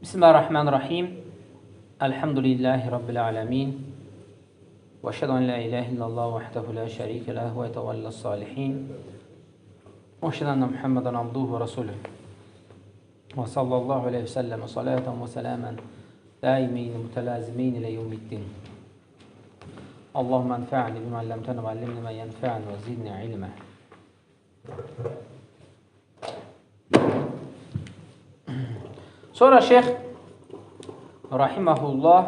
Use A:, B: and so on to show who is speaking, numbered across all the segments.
A: Bismillahirrahmanirrahim. Elhamdülillahi Rabbil alemin. Və şəhədu an la ilahe illallah vahdehu la şərikə ləh və yətəvəlləs salihin. Və şəhədu ənə Muhammedən abduhu və rasuluh. Və sallallahu aleyhi və səlləm salatan və səlamən daimin mütəlazimin ilə yevmiddin. Allahümmə ənfa'ni bimə əlləmtənə və əllimni mə yənfa'ni və zidni ilmə. Sonra Şeyx Rahiməhullah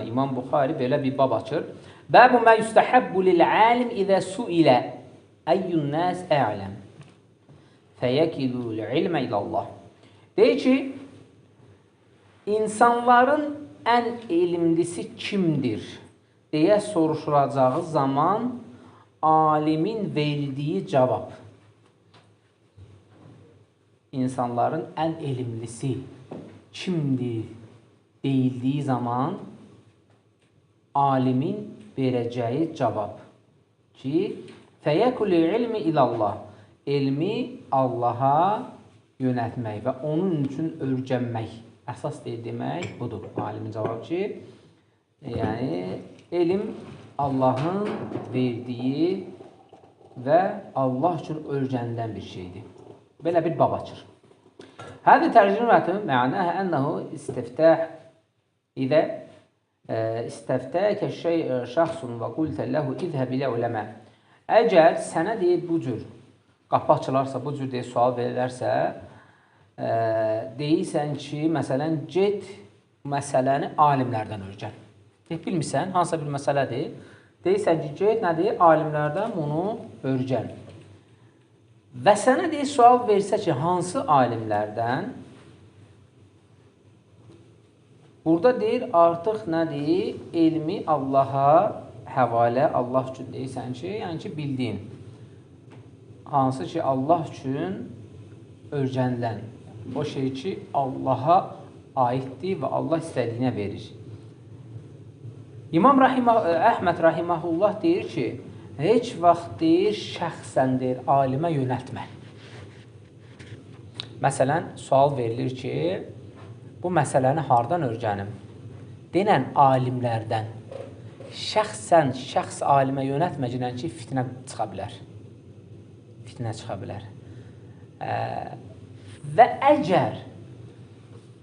A: İmam Buxari belə bir bab açır. Bəbu mə yüstəhəbbu lil-alim izə suilə əyyun nəs ələm fəyəkidul ilmə ilallah. Deyir ki, insanların ən elmlisi kimdir deyə soruşulacağı zaman alimin verdiyi cavab. İnsanların ən elmlisi kimdir deyildiyi zaman alimin verəcəyi cavab ki, fəyəkul ilmi ilallah, elmi Allaha yönətmək və onun üçün örgənmək. Əsas deyil demək budur. Alimin cavabı ki, yəni elm Allahın verdiyi və Allah üçün örgənilən bir şeydir. Belə bir bab açır. Hədə tərcümətü mənəhə ənəhu istiftah İdə istəftəkə şəxsun və qultə ləhu idhəb ilə uləmə. Əgər sənə deyib bu cür qapı açılarsa, bu cür deyib sual verilərsə, deyirsən ki, məsələn, get məsələni alimlərdən örgən. Bilmirsən, hansısa bir məsələdir. Deyirsən ki, get nədir? Alimlərdən bunu örgən. Və sənə deyir, sual versə ki, hansı alimlərdən? Burada deyir, artıq nədir? Elmi Allaha həvalə, Allah üçün deyirsən ki, yəni ki, bildiyin. Hansı ki, Allah üçün örgənilən. O şey ki, Allaha aiddir və Allah istədiyinə verir. İmam Əhməd Rahiməhullah deyir ki, heç vaxt deyir, şəxsən deyir, alimə yönəltmə. Məsələn, sual verilir ki, bu məsələni hardan örgənim? Denən alimlərdən. Şəxsən, şəxs alimə yönəltməcəklə ki, fitnə çıxa bilər. Fitnə çıxa bilər. Və əgər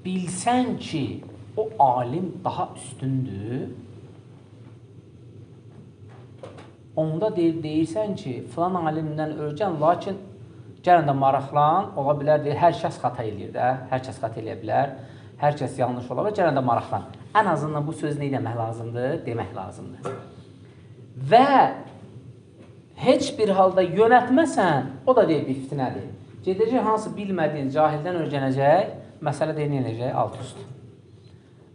A: bilsən ki, o alim daha üstündür, onda deyirsən ki, filan alimdən örgən, lakin gələn də maraqlan, ola bilər, deyir, hər kəs xata eləyir də, hər kəs xata eləyə bilər, hər kəs yanlış ola bilər, gələn də maraqlan. Ən azından bu söz nə demək lazımdır? Demək lazımdır. Və heç bir halda yönətməsən, o da deyir, bir fitnədir. Gedəcək, hansı bilmədiyin cahildən örgənəcək, məsələ deyir, nə eləyəcək? Alt üst.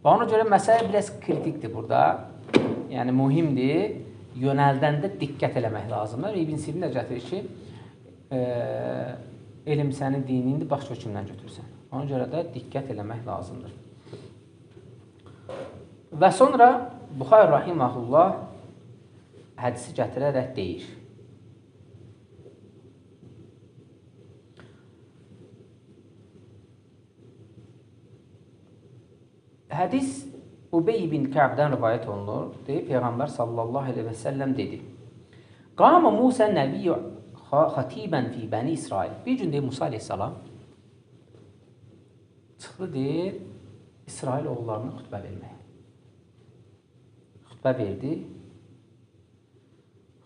A: Və ona görə məsələ biraz kritikdir burada, yəni mühimdir. Yönəldəndə diqqət eləmək lazımdır. İbn Sibin də gətirir ki, elm sənin dinindir, bax ki, kimdən götürürsən. Ona görə də diqqət eləmək lazımdır. Və sonra Buxari Rahiməhullah hədisi gətirərək deyir. Hədis Ubey ibn Kəbdən rivayət olunur. Deyib, Peyğəmbər sallallahu aleyhi və səlləm dedi. Qama Musa nəbiyyə xatibən fi bəni İsrail. Bir gün deyib, Musa aleyhissalam çıxdı deyir, İsrail oğullarına xütbə vermək. Xütbə verdi.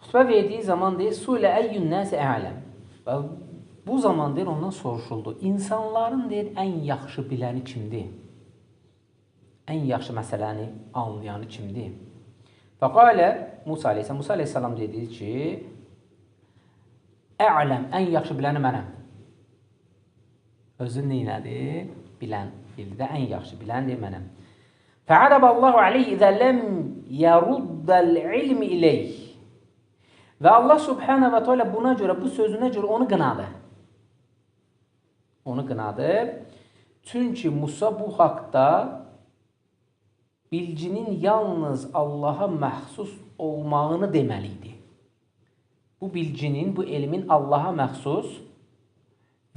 A: Xütbə verdiyi zaman deyir, sulə əyyün nəsə ələm. Və bu zaman deyir, ondan soruşuldu. İnsanların deyir, ən yaxşı biləni kimdir? Ən yaxşı məsələni anlayanı kimdir? Fəqalə Musa aleyhissalam dedi ki, ələm, ən yaxşı biləni mənəm. Özün neynədir? Bilən, bildə ən yaxşı biləndir mənəm. Fə'adəbəllahu aleyh izə ləm yəruddəl ilmi ileyh. Və Allah subhanə və teala buna görə, bu sözünə görə onu qınadı. Onu qınadı. Çünki Musa bu haqda bilginin yalnız Allaha məxsus olmağını deməliydi. Bu bilginin, bu elmin Allaha məxsus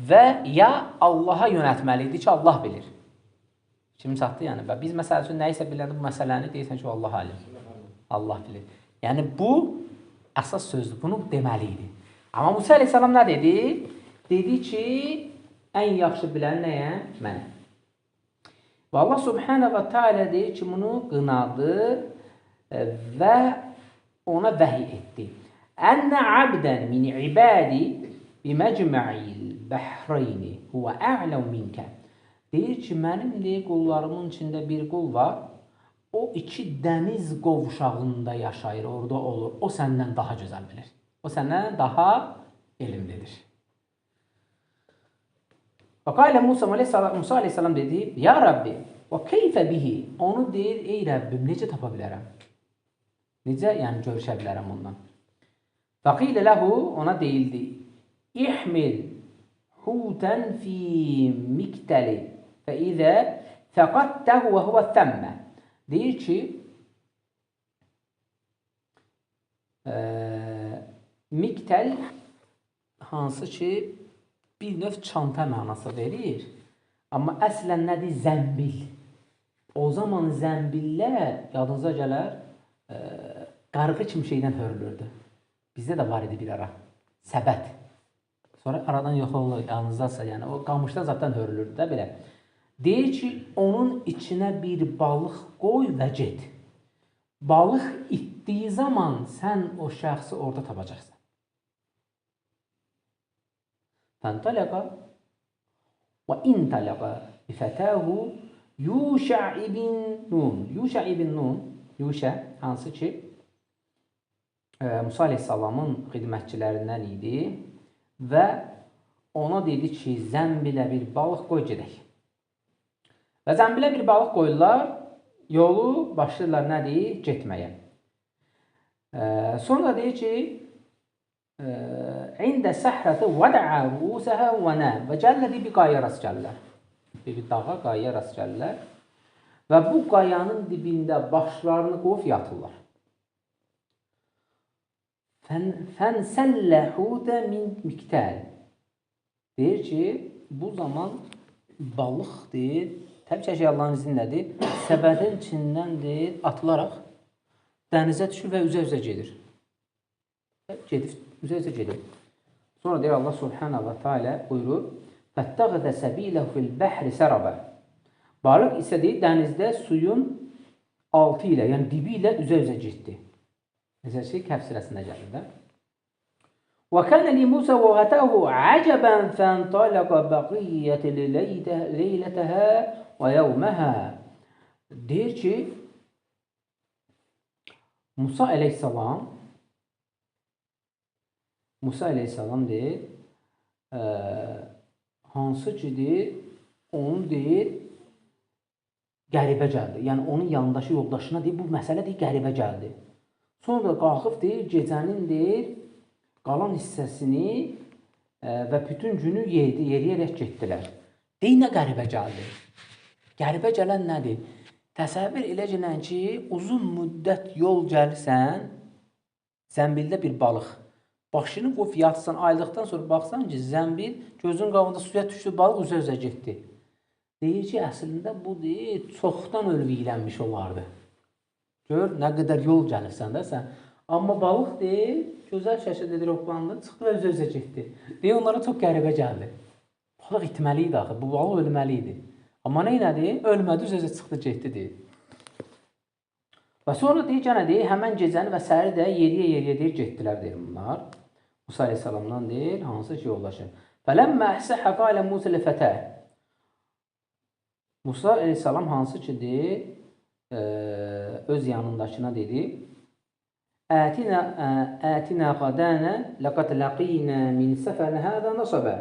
A: və ya Allaha yönətməlidir ki, Allah bilir. Kim çatdı yəni? Və biz məsəl üçün nəyisə biləndə bu məsələni deyirsən ki, Allah alim. Allah bilir. Yəni bu əsas sözdür. Bunu deməli idi. Amma Musa əleyhissalam nə dedi? Dedi ki, ən yaxşı bilən nəyə? Mənə. Və Allah subhanahu və teala deyir ki, bunu qınadı və ona vəhiy etdi. Ənə abdən min ibadi biməcmə'il bəhreyni huvə a'ləv minkə. Deyir ki, mənim qullarımın içində bir qul var, o iki dəniz qovşağında yaşayır, orada olur. O səndən daha gözəl bilir. O səndən daha elmlidir. Və qalə Musa aleyhissalam dedi, ya Rabbi, və keyfə bihi, onu deyir, ey Rəbbim, necə tapa bilərəm? Necə, yəni görüşə bilərəm ondan? Və qilə ləhu, ona deyildi, İhmil hutən fi miktəli və izə fəqattəhu və huvə thəmmə. Deyir ki, miktəl hansı ki, bir növ çanta mənası verir. Amma əslən nədir? Zəmbil. O zaman zəmbillər, yadınıza gələr, qarğı kimi şeydən hörülürdü. Bizdə də var idi bir ara. Səbət. Sonra aradan yox olur, yanınızdasa, yəni o qamışdan zaten hörülürdü də belə. Deyir ki, onun içinə bir balıq qoy və get. Balıq itdiyi zaman sən o şəxsi orada tapacaqsan. Fəntələqə və intələqə bifətəhu Yuşə ibn Nun. Yuşə ibn Nun, Yuşə hansı ki, Musa aleyhissalamın xidmətçilərindən idi və ona dedi ki, zəmbilə bir balıq qoy gedək. Və zəmbilə bir balıq qoyurlar, yolu başlayırlar nədir? Getməyə. Sonra deyir ki, İndə səhrəti vədəə rusəhə və nə və gəllədi bir qayaya rast gəlirlər. Bir dağa, qayaya rast gəlirlər və bu qayanın dibində başlarını qoyub yatırlar. Fənsəlləhutə min miktəl. Deyir ki, bu zaman balıq deyir, təbii ki, Allahın izinlədir, səbətin içindən deyir, atılaraq dənizə düşür və üzə-üzə gedir. Gedib, üzə-üzə gedir. Sonra deyir Allah subhanahu və teala buyurur, Fəttəğədə səbiləhu fil bəhri sərabə. Balıq isə deyir, dənizdə suyun altı ilə, yəni dibi ilə üzə-üzə getdi. Necə şey, Kəhf surəsində gəlir də. Və kənə li Musa və qətəhu əcəbən fəntələqə bəqiyyəti leylətəhə və yəvməhə. Deyir ki, Musa əleyhissalam deyir, hansı ki deyir, onu deyir, qəribə gəldi. Yəni, onun yanındaşı yoldaşına deyir, bu məsələ deyir, qəribə gəldi. Sonra da qalxıb deyir, gecənin deyir, qalan hissəsini və bütün günü yeriyərək getdilər. Deyir, nə qəribə gəldi? Qəribə gələn nədir? Təsəvvür eləcəkən ki, uzun müddət yol gəlsən, zəmbildə bir balıq. Başını qoyub yatsan, aylıqdan sonra baxsan ki, zəmbil gözün qabında suya düşdü, balıq üzə-üzə getdi. Deyir ki, əslində bu deyir, çoxdan ölvüylənmiş olardı. Gör, nə qədər yol gəlirsən də sən. Amma balıq deyir, gözəl şəkildə hoplandı, çıxdı və üzə-üzə getdi. Deyir, onlara çox qəribə gəldi. Balıq itməli idi axı, bu balıq ölməli idi. Amma nə elədi? Ölmədi, üzə-üzə çıxdı, getdi deyir. Və sonra deyir, gənə deyir, həmən gecəni və səhəri də yeriyə deyir, getdilər deyir bunlar. Musa aleyhissalamdan deyir, hansı ki yoldaşı. Fələmmə əhsəhə qalə Musa ləfətə. Musa aleyhissalam hansı ki deyir, öz yanındakına dedi, Ətinə qadənə ləqət ləqinə min səfənə hədə nasabə.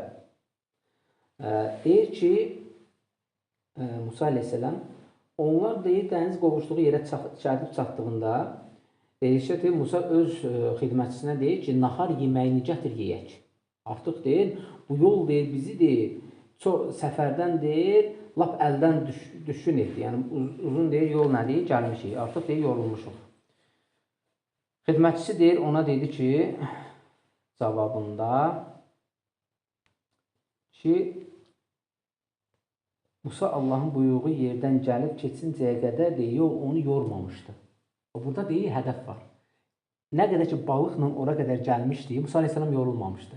A: Deyir ki, Musa aleyhissalam, onlar deyir, dəniz qovuşduğu yerə çatıb çatdığında, deyir, Musa öz xidmətçisinə deyir ki, nahar yeməyini gətir yeyək. Artıq deyir, bu yol deyir, bizi deyir, çox səfərdən deyir, lap əldən düşkün etdi. Yəni, uzun deyir, yol nədir? Gəlmişik. Artıq deyir, yorulmuşuq. Xidmətçisi deyir, ona dedi ki, cavabında ki, Musa Allahın buyruğu yerdən gəlib keçincəyə qədər deyir, onu yormamışdı. Burada deyir, hədəf var. Nə qədər ki, balıqla ora qədər gəlmişdi, Musa Aleyhisselam yorulmamışdı.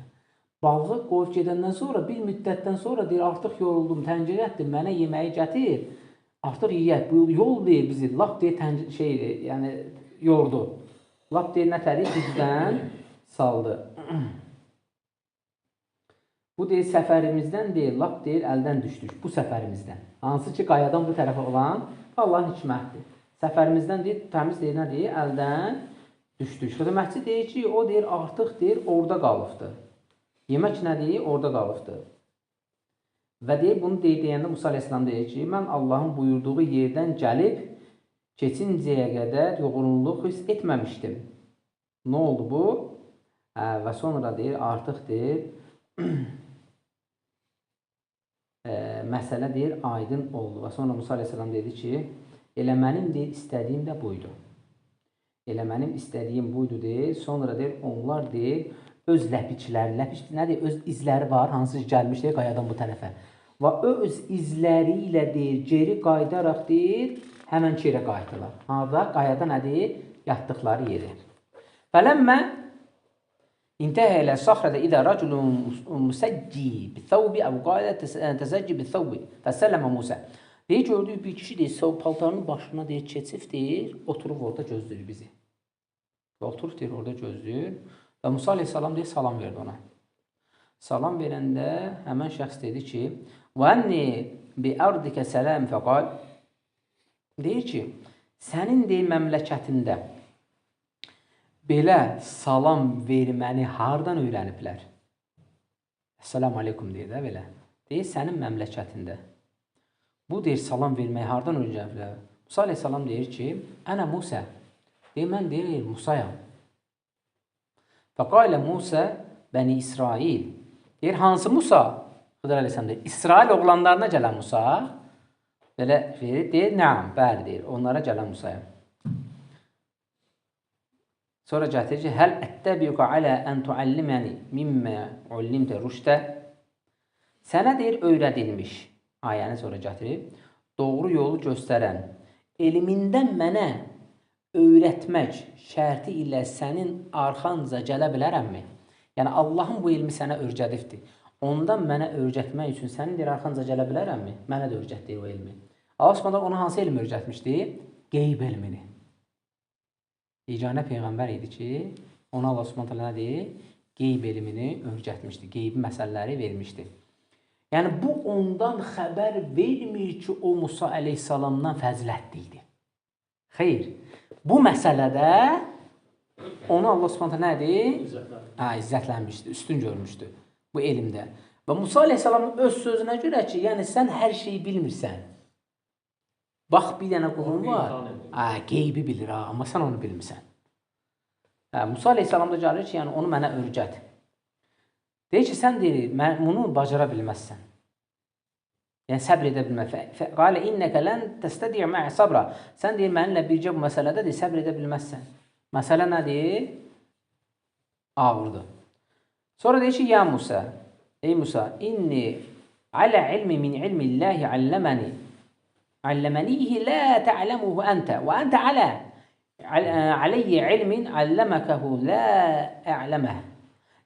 A: Balığı qoyub gedəndən sonra, bir müddətdən sonra deyir, artıq yoruldum, təncirə etdim, mənə yeməyi gətir, artıq yeyək, bu yol deyir bizi, lap deyir, yəni yordu. Lap deyir, nətəri gücdən saldı. Bu deyir, səfərimizdən deyir, lap deyir, əldən düşdük, bu səfərimizdən. Hansı ki, qayadan bu tərəfə olan Allahın hikmətdir. Səfərimizdən deyir, təmiz deyir, nə deyir, əldən düşdük. Xidmətçi deyir ki, o deyir, artıq deyir, orada qalıbdır. Yemək nə deyir, orada qalıbdır. Və deyir, bunu deyəndə Musa Aleyhisselam deyir ki, mən Allahın buyurduğu yerdən gəlib, keçincəyə qədər yorğunluq hiss etməmişdim. Nə oldu bu? Və sonra deyir, artıq deyir, məsələ deyir, aydın oldu. Və sonra Musa Aleyhisselam dedi ki, elə mənim deyir, istədiyim də buydu. Elə mənim istədiyim buydu deyir. Sonra deyir, onlar deyir, öz ləpiçləri, ləpiç nə deyir, öz izləri var, hansı gəlmiş deyir, qayadan bu tərəfə. Və öz izləri ilə deyir, geri qaydaraq deyir, həmən ki yerə qayıtdılar. Harada? Qayada nə deyir? Yatdıqları yeri. Fələmmə İntəhə ilə saxrədə idə rəculun musəcci bi-thawbi əv qalə təzəcci bi-thawbi fəsələmə Musa. Deyir, gördük bir kişi deyir, paltarının başına deyir, keçif deyir, oturub orada gözləyir bizi. Və oturub deyir, orada gözləyir. Və Musa Aleyhisselam deyir, salam verdi ona. Salam verəndə həmən şəxs dedi ki, və ənni bi-ərdikə sələm fəqal. Deyir ki, sənin deyir, məmləkətində belə salam verməni hardan öyrəniblər? Əssalamu aleykum deyir də belə. Deyir, sənin məmləkətində. Bu deyir, salam verməyi hardan öyrəniblər? Musa Aleyhisselam deyir ki, ənə Musa. Deyir, mən deyir, Musayam. Fəqalə Musa bəni İsrail. Deyir, hansı Musa? Xıdır Aleyhisselam deyir, İsrail oğlanlarına gələn Musa. Belə verir, deyir, nəam, bəli deyir, onlara gələn Musayam. Sonra gətirir ki, həl ətəbiqə alə ən tualliməni mimmə ullimtə rüşdə. Sənə deyir, öyrədilmiş. Ayəni sonra gətirib, doğru yolu göstərən, elmindən mənə öyrətmək şərti ilə sənin arxanca gələ bilərəmmi? Yəni, Allahın bu elmi sənə öyrədibdir. Ondan mənə öyrətmək üçün sənin deyir, arxanca gələ bilərəmmi? Mənə də öyrətdir o elmi. Allah Subhanahu ona hansı elmi öyrətmişdir? Qeyb elmini. Yeganə Peyğəmbər idi ki, ona Allah Subhanahu nə deyir? Qeyb elmini öyrətmişdi, qeybi məsələləri vermişdi. Yəni, bu ondan xəbər vermir ki, o Musa Aleyhisselamdan fəzilətli idi. Xeyr, bu məsələdə onu Allah Subhanahu nə deyir? İzzətlənmişdi, üstün görmüşdü bu elmdə. Və Musa Aleyhisselamın öz sözünə görə ki, yəni sən hər şeyi bilmirsən. Bax, bir dənə qulun var, qeybi bilir, amma sən onu bilmirsən. Musa Aleyhisselam da gəlir ki, yəni onu mənə öyrət. Deyir ki, sən deyir, bunu bacara bilməzsən. Yəni, səbr edə bilməzsən. Qalə innəkə lən təstədiyə mə'i sabra. Sən deyir, mənimlə bircə bu məsələdə deyir, səbr edə bilməzsən. Məsələ nədir? Ağırdır. Sonra deyir ki, ya Musa, ey Musa, inni alə ilmi min ilmillahi alləməni. علمنيه لا تعلمه أنت وأنت علي علم علمكه لا أعلمه.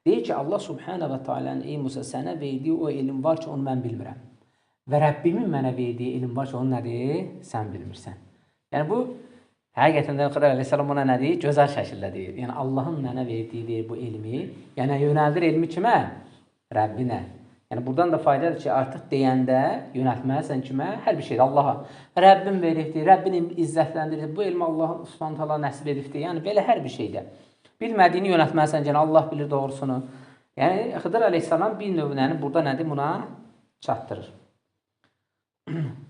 A: Deyir ki, Allah Subhanahu və Teala'nın ey Musa sənə verdiyi o elm var ki, onu mən bilmirəm. Və Rəbbimin mənə verdiyi elm var ki, onu nədir? Sən bilmirsən. Yəni, bu, həqiqətən də Xıdır Aleyhisselam ona nə deyir? Gözəl şəkildə deyir. Yəni, Allahın mənə verdiyi deyir bu elmi. Yəni, yönəldir elmi kimə? Rəbbinə. Yəni, buradan da faydadır ki, artıq deyəndə yönəltməlisən kimə? Hər bir şeydə Allaha. Rəbbim veribdir, Rəbbini izzətləndirir. Bu elmi Allah Subhanahu nəsib edibdir. Yəni, belə hər bir şeydə. Bilmədiyini yönəltməlisən, yəni Allah bilir doğrusunu. Yəni, Xıdır Aleyhisselam bir növünəni burada nədir? Buna çatdırır.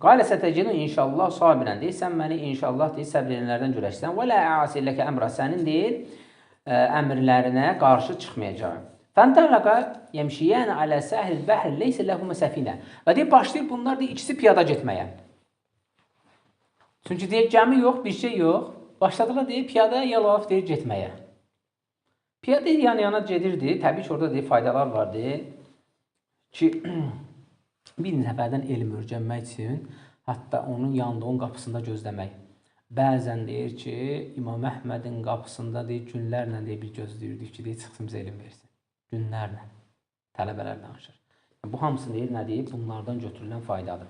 A: Qalə sətəcinu inşallah sabirən deyir, sən məni inşallah deyir, səbirlənlərdən görəksən. Və lə əasiləkə əmrə, sənin deyir, əmrlərinə qarşı çıxmayacaq. Fəntəqləqə yəmşiyən alə səhil bəhr leysə ləhumə səfinə. Və deyir, başlayır bunlar deyir, ikisi piyada getməyə. Çünki deyir, gəmi yox, bir şey yox. Başladılar deyir, piyada yalaf deyir, getməyə. Piyada yana-yana gedirdi. Təbii ki, orada deyir, faydalar vardı ki, bir nəfərdən elm öyrənmək üçün hətta onun yanındığın qapısında gözləmək. Bəzən deyir ki, İmam Əhmədin qapısında deyir, günlərlə deyir, bir gözləyirdik ki, deyir, çıxsın bizə elm versin. Günlərlə. Tələbələr danışır. Bu hamısı deyir, nə deyir? Bunlardan götürülən faydadır.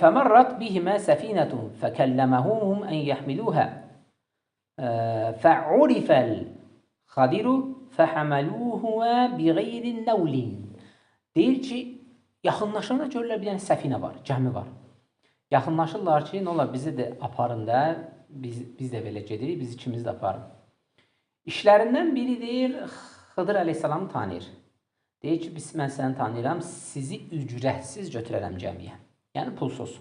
A: فَمَرَّتْ بِهِمَا سَفِينَةٌ فَكَلَّمَهُمْ أَنْ يَحْمِلُوهَا فَعُرِفَ الْخَدِرُ فَحَمَلُوهُمَا بِغَيْرِ النَّوْلٍ. Deyir ki, yaxınlaşanda görürlər bir dənə səfinə var, gəmi var. Yaxınlaşırlar ki, nə olar, bizi də aparın da, biz də belə gedirik, biz ikimiz də aparın. İşlərindən biri deyir, Xıdır əleyhissalamı tanıyır. Deyir ki, mən səni tanıyıram, sizi ücrətsiz götürərəm gəmiyə. Yəni, pulsuz.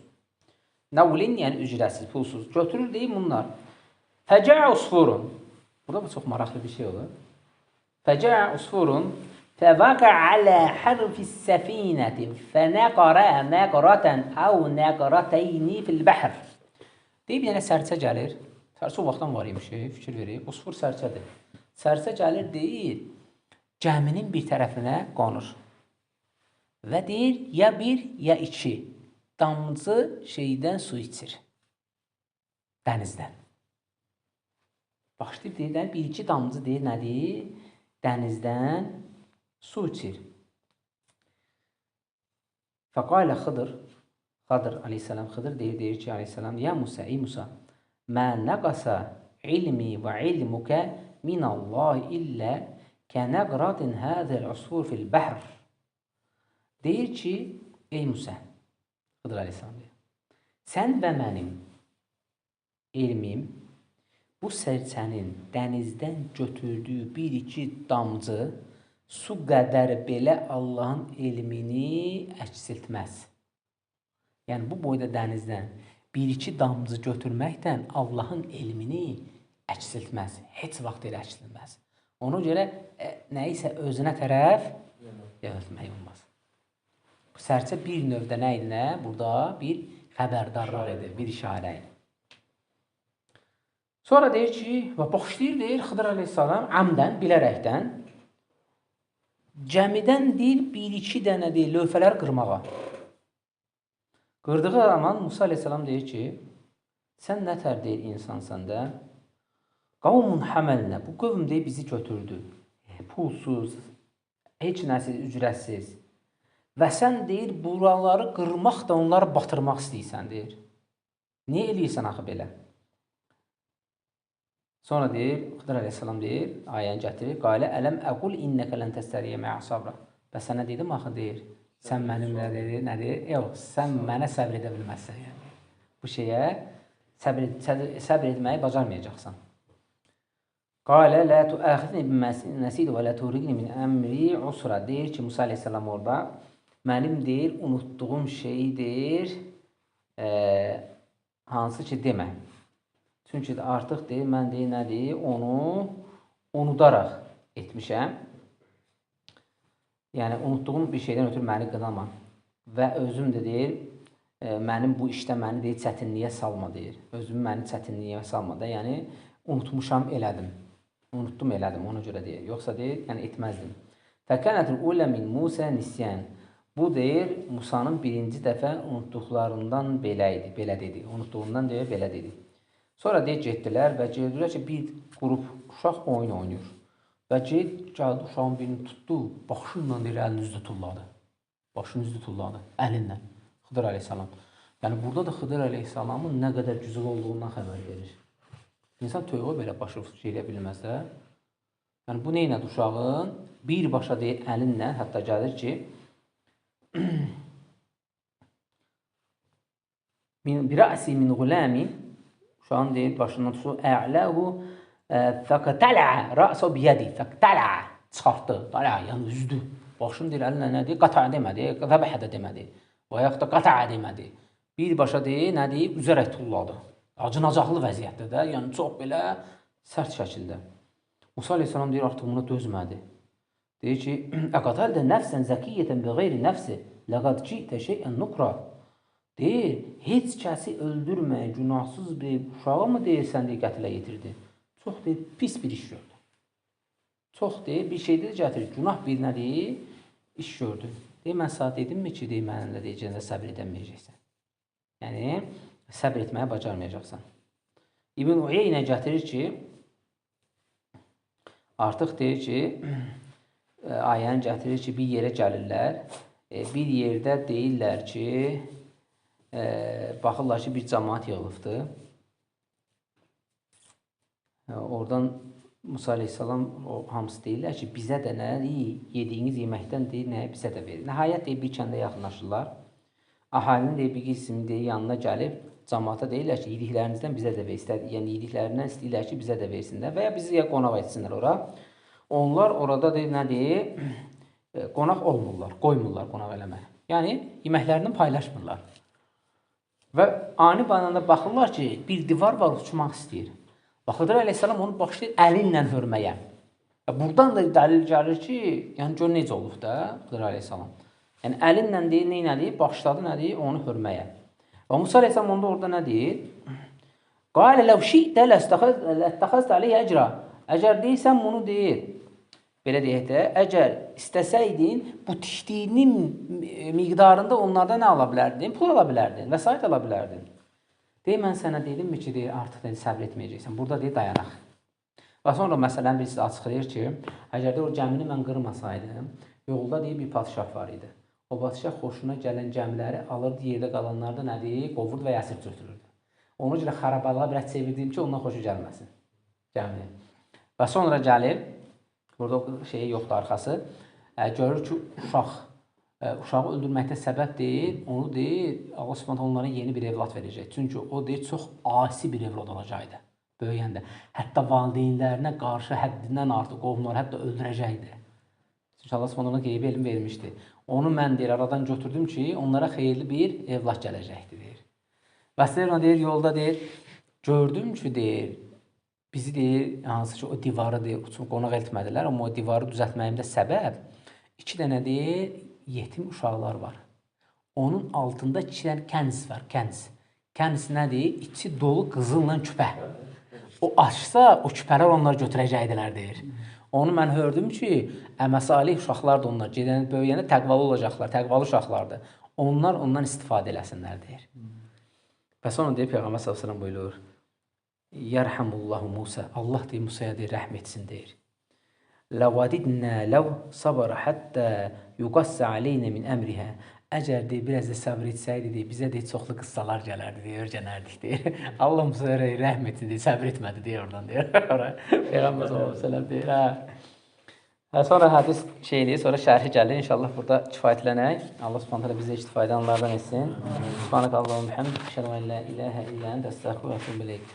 A: Nəvlin, yəni ücrətsiz, pulsuz. Götürür, deyir bunlar. Fəcəə usfurun. Burada bu çox maraqlı bir şey olur. Fəcəə usfurun fəvəqə alə hərfis səfinəti fənəqərə nəqrətən əv nəqrətəyni fil bəhr. Deyir, bir dənə sərçə gəlir. Sərçə o vaxtdan var imiş, fikir verir. Usfur sərçədir. Sərçə gəlir, deyir, gəminin bir tərəfinə qonur. Və deyir, ya bir, ya iki damcı şeydən su içir. Dənizdən. Başlayıb deyir, bir iki damcı deyir, nədir? Dənizdən su içir. Fəqalə Xıdır, Xıdır aleyhissalam, Xıdır deyir ki, aleyhissalam, ya Musa, ey Musa, mə nəqasa ilmi və ilmukə minəllahi illə kənəqratin həzəl usfur fil bəhr. Deyir ki, ey Musa, Xıdır aleyhissalam deyir, sən və mənim elmim bu sərçənin dənizdən götürdüyü bir iki damcı su qədər belə Allahın elmini əksiltməz. Yəni, bu boyda dənizdən bir iki damcı götürməkdən Allahın elmini əksiltməz. Heç vaxt elə əksiltməz. Ona görə nəyisə özünə tərəf yönəltmək olmaz. Bu sərçə bir növdə nə idi, nə? Burada bir xəbərdarlıq edir, bir işarə edir. Sonra deyir ki, və başlayır, deyir, Xıdır aleyhissalam əmdən, bilərəkdən, gəmidən deyir, bir iki dənə deyir, lövhələr qırmağa. Qırdığı zaman Musa aleyhissalam deyir ki, sən nətər deyir insansan da, qavmun həməlinə, bu qövm deyir, bizi götürdü, pulsuz, heç nəsiz, ücrətsiz. Və sən deyir, buraları qırmaq da onları batırmaq istəyirsən, deyir. Niyə eləyirsən axı belə? Sonra deyir, Xıdır aleyhissalam deyir, ayəni gətirir, qalə ələm əqul innəkə lən təstəriyə məə sabra. Və sənə dedim, axı deyir, sən mənimlə deyir, nə deyir? Yox, sən mənə səbr edə bilməzsən. Yəni. Bu şeyə səbr etməyi bacarmayacaqsan. Qalə lə tuəxidni biməsid və lə turiqni min əmri usra. Deyir ki, Musa aleyhissalam orada, mənim deyir, unutduğum şeyi deyir, hansı ki demə. Çünki artıq deyir, mən deyir, nə deyir, onu unudaraq etmişəm. Yəni, unutduğum bir şeydən ötürü məni qınama. Və özüm də deyir, mənim bu işdə məni deyir, çətinliyə salma deyir. Özümü məni çətinliyə salma da, yəni unutmuşam, elədim. Unutdum, elədim, ona görə deyir. Yoxsa deyir, yəni etməzdim. Fəkənətul ulə min Musa nisyan. Bu deyir, Musanın birinci dəfə unutduqlarından belə idi, belə dedi. Unutduğundan deyir, belə dedi. Sonra deyir, getdilər və gördülər ki, bir qrup uşaq oyun oynayır. Və gəldi uşağın birini tutdu, başınla deyir, əlini üzdü tulladı. Başını üzdü tulladı, əlinlə. Xıdır aleyhissalam. Yəni, burada da Xıdır aleyhissalamın nə qədər güclü olduğundan xəbər verir. İnsan toyuğa belə başı şeylə bilməz də. Yəni, bu neynədir uşağın? Birbaşa deyir, əlinlə, hətta gəlir ki, birəsi min quləmin, uşağın deyir, başından tutsu, ə'ləhu fəqtələ rəsə biyədi, fəqtələ çıxartdı, yəni üzdü. Başını deyir, əlinlə nə deyir? Qata demədi, zəbəhə də demədi. Və yaxud da qata demədi. Birbaşa deyir, nə deyir? Üzərək tulladı. Acınacaqlı vəziyyətdə də, yəni çox belə sərt şəkildə. Musa aleyhissalam deyir, artıq buna dözmədi. Deyir ki, əqatəldə nəfsən zəkiyyətən bi qeyri nəfsi, ləqad citə şeyən nukra. Deyir, heç kəsi öldürməyə günahsız bir uşağı mı deyirsən, deyir, qətilə yetirdi. Çox deyir, pis bir iş gördü. Çox deyir, bir şeydə də gətirir, günah bir nə deyir, iş gördü. Deyir, mən sənə dedimmi ki, deyir, mənimlə deyəcəyində səbr edəməyəcəksən. Yəni, səbr etməyə bacarmayacaqsan. İbn Uyeynə gətirir ki, artıq deyir ki, ayəni gətirir ki, bir yerə gəlirlər, bir yerdə deyirlər ki, baxırlar ki, bir cəmaat yığılıbdır. Oradan Musa aleyhissalam hamısı deyirlər ki, bizə də nə deyir, yediyiniz yeməkdən deyir, nəyə bizə də verir. Nəhayət deyir, bir kəndə yaxınlaşırlar. Əhalinin deyir, bir qismi deyir, yanına gəlib, cəmaata deyirlər ki, yediklərinizdən bizə də versinlər. Yəni, yediklərindən istəyirlər ki, bizə də versinlər və ya bizi ya qonaq etsinlər ora. Onlar orada deyir, nə deyir, qonaq olmurlar, qoymurlar qonaq eləmək. Yəni, yeməklərindən paylaşmırlar. Və ani bananda baxırlar ki, bir divar var, uçmaq istəyir. Və Xıdır əleyhissalam onu başlayır əlinlə hörməyə. Buradan da dəlil gəlir ki, yəni gör necə olub da Xıdır əleyhissalam. Yəni əlinlə deyir, neynədir? Başladı nədir? Onu hörməyə. Və Musa əleyhissalam onda orada nə deyir? Qalə ləv şi'də ləttəxəzdə aleyhə əcra. Əgər deyirsən bunu deyir, belə deyək də, əgər istəsəydin, bu tikdiyinin miqdarında onlardan nə ala bilərdin? Pul ala bilərdin, vəsait ala bilərdin. Deyir, mən sənə dedimmi ki, deyir, artıq deyir, səbr etməyəcəksən. Burada deyir, dayanaq. Və sonra məsələn birisi açıqlayır ki, əgər də o gəmini mən qırmasaydım, yolda deyir, bir padişah var idi. O padişah xoşuna gələn gəmiləri alırdı, yerdə qalanlarda nə deyir, qovurdu və yəsir götürürdü. Ona görə xarabalığa biraz çevirdim ki, ondan xoşu gəlməsin gəmini. Və sonra gəlir, burada şeyi yoxdur arxası, görür ki, uşağı öldürməkdə səbəb deyil, onu deyil, Allah Subhanahu onlara yeni bir evlad verəcək. Çünki o deyil, çox asi bir evlad olacaqdı böyüyəndə. Hətta valideynlərinə qarşı həddindən artıq qovunlar, hətta öldürəcəkdi. Çünki Allah Subhanahu ona qeybi elm vermişdi. Onu mən deyir, aradan götürdüm ki, onlara xeyirli bir evlad gələcəkdir, deyir. Və Sələm deyir, yolda deyir, gördüm ki, deyir, bizi deyir, hansı ki, o divarı deyir, qonaq etmədilər, amma o divarı düzəltməyimdə səbəb 2 dənə deyir, yetim uşaqlar var. Onun altında 2 dənə kəniz var, kəniz. Kəniz nədir? İçi dolu qızılla küpə. O açsa, o küpələr onlar götürəcəkdilər, deyir. Onu mən hördüm ki, əməsalih uşaqlar da onlar, gedəni böyüyəndə təqvalı olacaqlar, təqvalı uşaqlardır. Onlar ondan istifadə eləsinlər, deyir. Və sonra deyir, Peyğəmbər s.ə.v buyurur, Yərhəmullahu Musa, Allah deyir, Musaya deyir, rəhm etsin, deyir. Ləvadidnə ləv sabara həttə yuqassə aleynə min əmrihə. Əgər deyir, biraz da səbr etsəydi, deyir, bizə deyir, çoxlu qıssalar gələrdi, deyir, öyrənərdik, deyir. Allah Musaya rəhm etsin, deyir, səbr etmədi, deyir, oradan, deyir. Peyğəmbər s.ə.v deyir, hə. Sonra hədis şeyliyi, sonra şərhi gəlir. İnşallah burada kifayətlənək. Allah Subhanahu bizə istifayədən onlardan etsin. Subhanək Allahum bihamdik. Əşhədu en la ilahə illə əntə əstəğfiruke və etûbu ileyk.